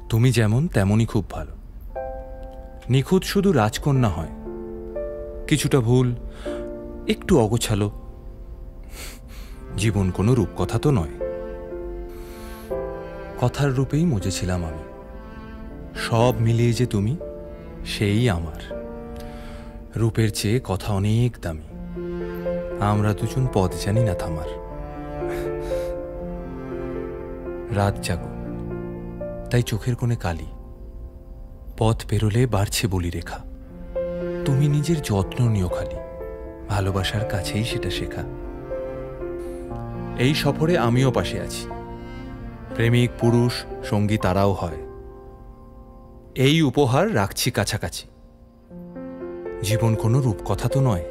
তুমি যেমন তেমনই খুব ভালো। নিখুঁত শুধু রাজকন্যা হয়, কিছুটা ভুল, একটু অগোছালো। জীবন কোনো রূপকথা তো নয়। কথার রূপেই মজেছিলাম আমি। সব মিলিয়ে যে তুমি, সেই আমার। রূপের চেয়ে কথা অনেক দামি। আমরা দুজন পথ জানি না থামার। রাত জাগো, তাই চোখের কোণে কালি। পথ পেরোলে বাড়ছে বলি রেখা। তুমি নিজের যত্ন নিও খালি, ভালোবাসার কাছেই সেটা শেখা। এই সফরে আমিও পাশে আছি। প্রেমিক পুরুষ সঙ্গী তারাও হয়। এই উপহার রাখছি কাছাকাছি। জীবন কোনো রূপকথা তো নয়।